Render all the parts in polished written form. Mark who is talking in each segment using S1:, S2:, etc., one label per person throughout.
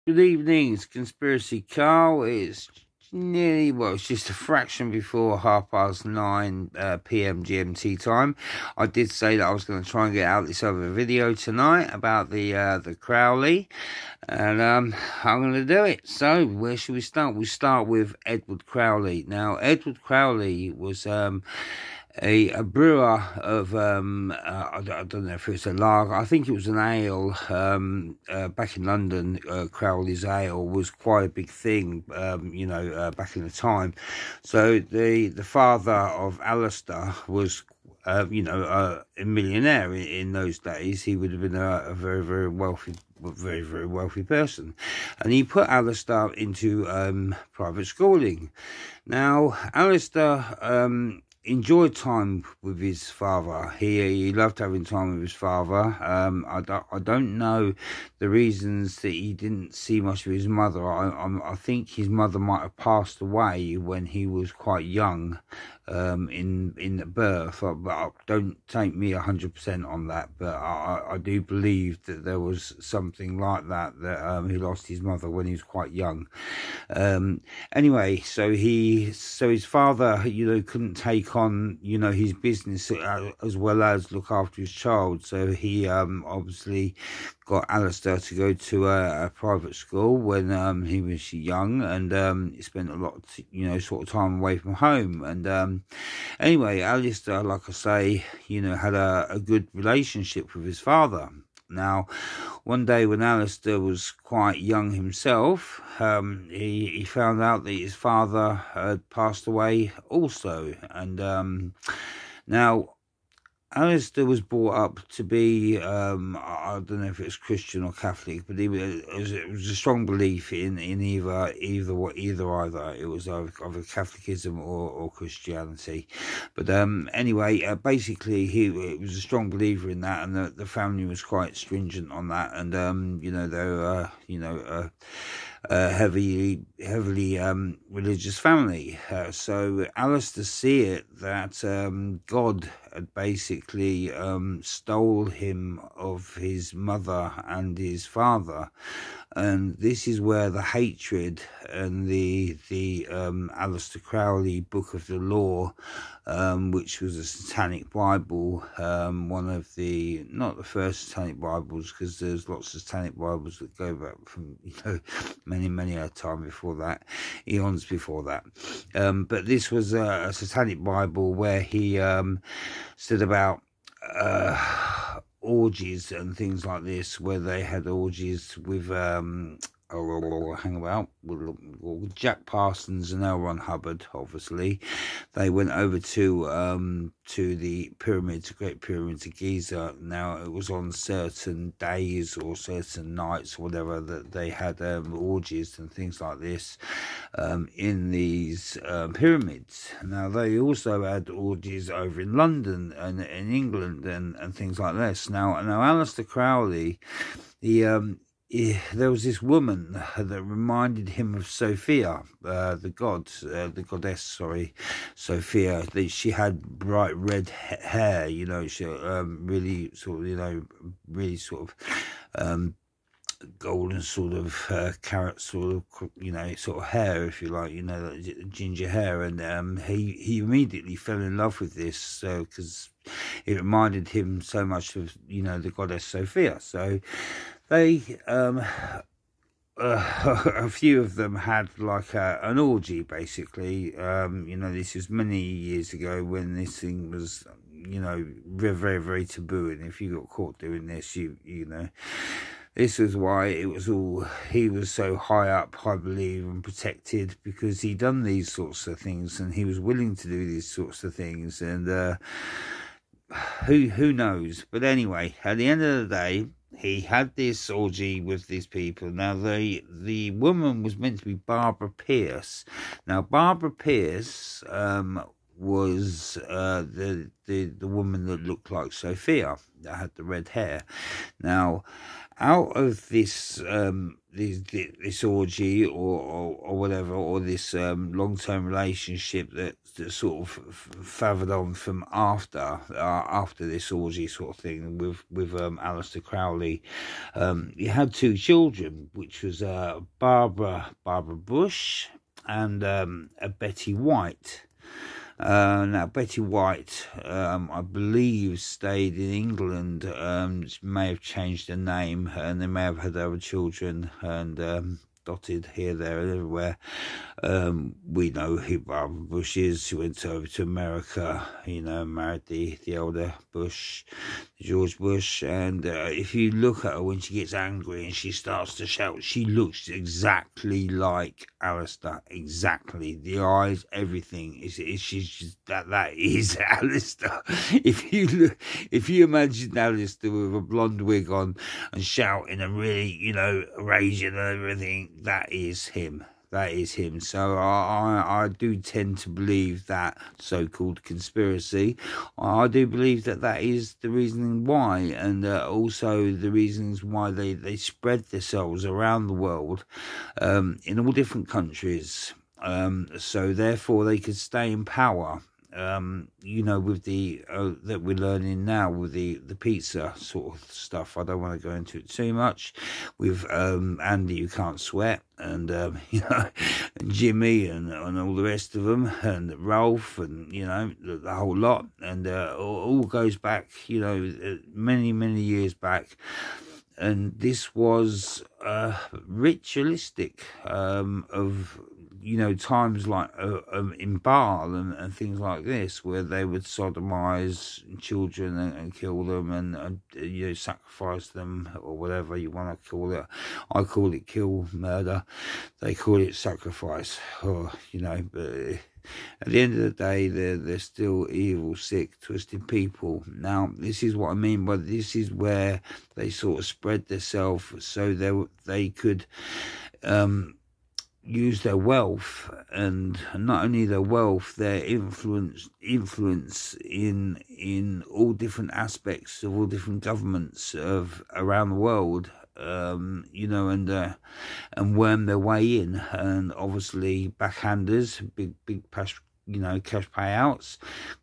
S1: Good evening, it's Conspiracy Carl. It's nearly, well, it's just a fraction before 9:30 p.m. GMT time. I did say that I was going to try and get out this other video tonight about the Crowley, and I'm going to do it. So, where should we start? We start with Edward Crowley. Now, Edward Crowley was a brewer of I don't know if it's a lager. I think it was an ale. Back in London, Crowley's ale was quite a big thing. Back in the time. So the father of Alistair was a millionaire in those days. He would have been a very, very wealthy. Very, very wealthy person, and he put Alistair into private schooling. Now, Alistair enjoyed time with his father. He loved having time with his father. I don't know the reasons that he didn't see much of his mother. I think his mother might have passed away when he was quite young, in the birth. But don't take me 100% on that. But I do believe that there was something like that he lost his mother when he was quite young. Anyway, so his father, couldn't take on, his business as well as look after his child. So he obviously got Alistair to go to a private school when he was young, and he spent a lot of, sort of time away from home. And anyway, Alistair, like I say, had a good relationship with his father. Now, one day when Alistair was quite young himself, he found out that his father had passed away also. And now, Alistair was brought up to be, I don't know if it's Christian or Catholic, but it was a strong belief in either. It was either Catholicism or Christianity. But anyway, basically, it was a strong believer in that, and the family was quite stringent on that. And they were, heavily religious family. So Alistair see it that God had basically stole him of his mother and his father, and this is where the hatred and the Alistair Crowley Book of the Law, which was a satanic Bible, one of the, not the first satanic Bibles, because there's lots of satanic Bibles that go back from many a time before that, eons before that, but this was a satanic Bible where he said about orgies and things like this, where they had orgies with with Jack Parsons and L.Ron Hubbard. Obviously, they went over to the pyramids, Great Pyramids of Giza. Now, it was on certain days or certain nights, or whatever, that they had orgies and things like this in these pyramids. Now, they also had orgies over in London and in England and things like this. Now, Alistair Crowley, there was this woman that reminded him of Sophia, the goddess, Sophia. She had bright red hair, she really sort of golden sort of carrot sort of hair, if you like, like ginger hair. And he immediately fell in love with this, because it reminded him so much of the goddess Sophia. So they a few of them had like an orgy, basically. This is many years ago when this thing was very, very, very taboo, and if you got caught doing this, this was why he was so high up, I believe, and protected, because he done these sorts of things, and he was willing to do these sorts of things. And who knows? But anyway, at the end of the day, he had this orgy with these people. Now, the woman was meant to be Barbara Pierce. Now, Barbara Pierce was the woman that looked like Sophia, that had the red hair. Now, out of this this orgy or whatever, or this long-term relationship that sort of fathered on from after this orgy sort of thing with Alistair Crowley. He had 2 children, which was Barbara Bush and Betty White. Now, Betty White, I believe, stayed in England. She may have changed her name, and they may have had other children, and dotted here, there, and everywhere. We know who Barbara Bush is. She went over to America, married the elder Bush, George Bush. And if you look at her when she gets angry and she starts to shout, she looks exactly like Alistair. Exactly, the eyes, everything. She's just, that is Alistair. If you imagine Alistair with a blonde wig on and shouting and really, raging and everything, that is him. That is him. So I do tend to believe that so-called conspiracy. I do believe that is the reasoning why, and also the reasons why they spread themselves around the world, in all different countries. So therefore they could stay in power. With the that we're learning now with the pizza sort of stuff. I don't want to go into it too much. With Andy, you can't sweat, and and Jimmy and all the rest of them, and Ralph, and the whole lot, and all goes back many years back. And this was ritualistic of times like in Baal and things like this, where they would sodomize children and kill them and sacrifice them, or whatever you want to call it. I call it kill, murder. They call it sacrifice, but at the end of the day, they're still evil, sick, twisted people. Now, this is what I mean by this is where they sort of spread themselves so they could use their wealth, and not only their wealth, their influence in all different aspects of all different governments of around the world. And worm their way in, and obviously backhanders, big cash payouts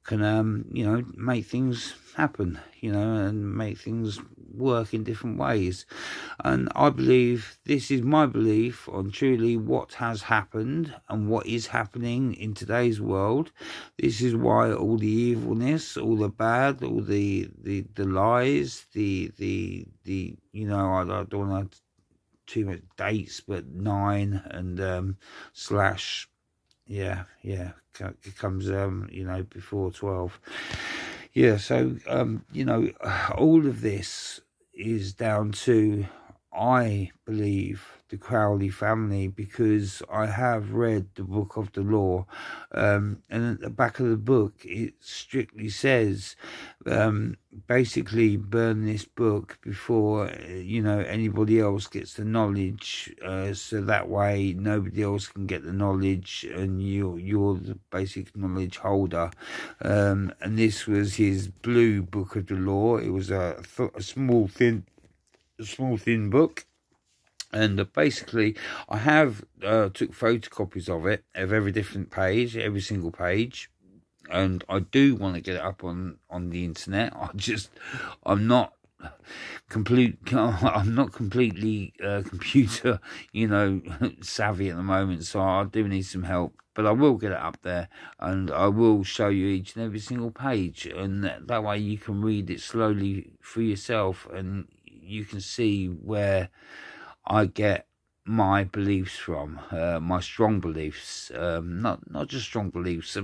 S1: can make things happen, and make things work in different ways. And I believe, this is my belief on truly what has happened and what is happening in today's world. This is why all the evilness, all the bad, all the lies, I don't want to too much dates, but 9 and slash, it comes before 12. So all of this is down to, I believe, the Crowley family, because I have read the book of the law, and at the back of the book it strictly says, basically burn this book before anybody else gets the knowledge, so that way nobody else can get the knowledge, and you're the basic knowledge holder. And this was his blue book of the law. It was a small thin book. And basically, I have took photocopies of it, of every different page, every single page, and I do want to get it up on the internet. I'm not completely computer savvy at the moment, so I do need some help. But I will get it up there, and I will show you each and every single page, and that way you can read it slowly for yourself, and you can see where I get my beliefs from, my strong beliefs, not just strong beliefs,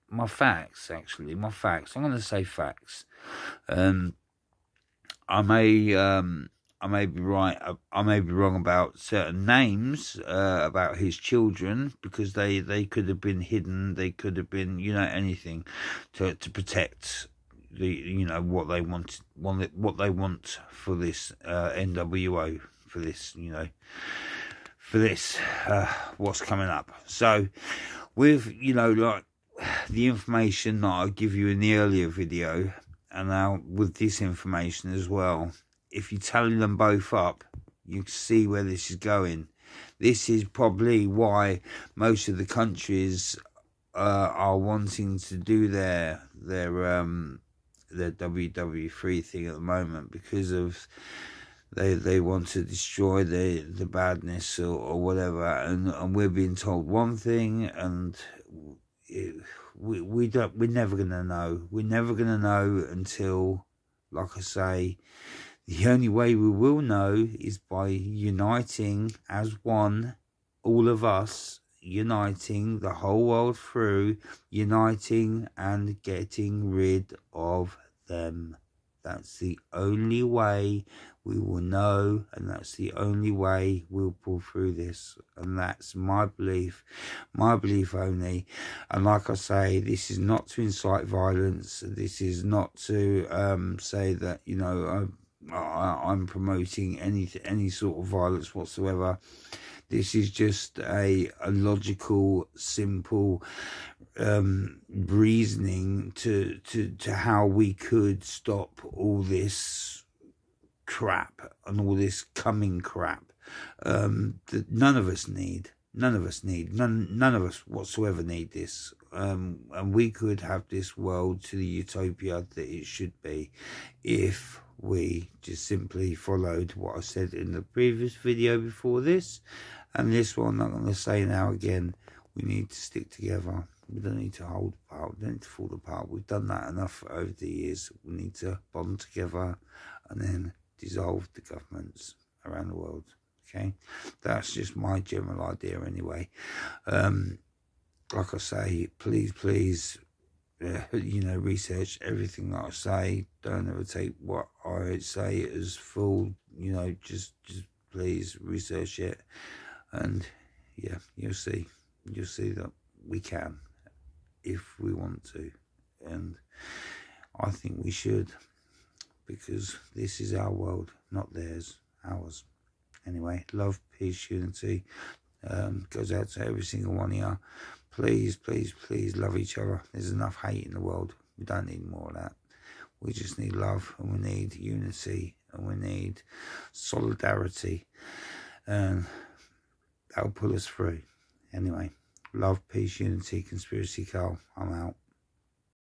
S1: my facts, actually, my facts. I'm going to say facts. I may be right, I may be wrong about certain names, about his children, because they could have been hidden, they could have been, anything to protect the, what they want for this NWO. For this, what's coming up. So, with, like the information that I give you in the earlier video, and now with this information as well, if you tally them both up, You see where this is going. This is probably why most of the countries are wanting to do their WW3 thing at the moment, because of they want to destroy the badness or whatever, and we're being told one thing, and we're never gonna know. We're never gonna know until, like I say, the only way we will know is by uniting as one, all of us, uniting the whole world through, uniting and getting rid of them. That's the only way we will know, and that's the only way we'll pull through this. And that's my belief only. And like I say, this is not to incite violence. This is not to say that, you know, I'm promoting any sort of violence whatsoever. This is just a logical, simple reasoning to how we could stop all this crap and all this coming crap that none of us need. None of us whatsoever need this. And we could have this world to the utopia that it should be if we just simply followed what I said in the previous video before this, and this one I'm going to say now again. We need to stick together. We don't need to hold apart. We don't need to fall apart. We've done that enough over the years. We need to bond together and then dissolve the governments around the world. Okay, that's just my general idea anyway. Like I say, please, you know, research everything that I say. Don't ever take what I say as full. You know, just please research it, and yeah, you'll see that we can, if we want to, and I think we should, because this is our world, not theirs, ours. Anyway, love, peace, unity goes out to every single one of you. Please love each other. There's enough hate in the world. We don't need more of that. We just need love, and we need unity, and we need solidarity, and that'll pull us through. Anyway, love, peace, unity, Conspiracy Carl. I'm out.